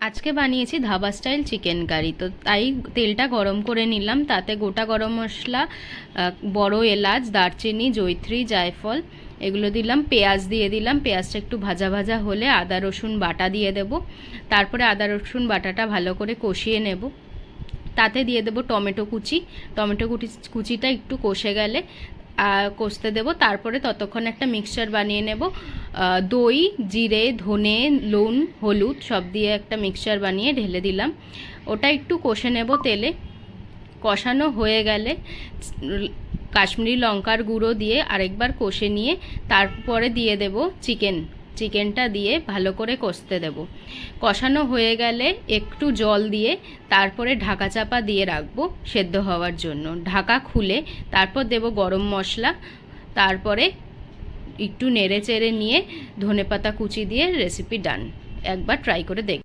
আজকে বানিয়েছি dhaba style chicken curry. তো তাই তেলটা গরম করে নিলাম, তাতে গোটা গরম মশলা, বড় এলাচ, দারচিনি, জয়িত্রী, জায়ফল এগুলো দিলাম। পেঁয়াজ দিয়ে দিলাম, পেঁয়াজটা একটু ভাজা ভাজা হলে আদা রসুন বাটা দিয়ে দেব। তারপরে আদা রসুন বাটাটা ভালো করে কষিয়ে নেব। তাতে দিয়ে দেবো টমেটো কুচি। টমেটো কুচিটা একটু কষে গেলে কষতে দেব। তারপরে ততক্ষণ একটা মিক্সচার বানিয়ে নেব। দই, জিরে, ধনে, নুন, হলুদ সব দিয়ে একটা মিক্সচার বানিয়ে ঢেলে দিলাম। ওটা একটু কষে নেব তেলে। কষানো হয়ে গেলে কাশ্মীরি লঙ্কার গুঁড়ো দিয়ে আরেকবার কষে নিয়ে তারপরে দিয়ে দেব চিকেনটা দিয়ে ভালো করে কষতে দেব। কষানো হয়ে গেলে একটু জল দিয়ে তারপরে ঢাকা চাপা দিয়ে রাখবো সেদ্ধ হওয়ার জন্য। ঢাকা খুলে তারপর দেব গরম মশলা। তারপরে একটু নেড়ে চেড়ে নিয়ে ধনেপাতা কুচি দিয়ে রেসিপি ডান। একবার ট্রাই করে দেখ।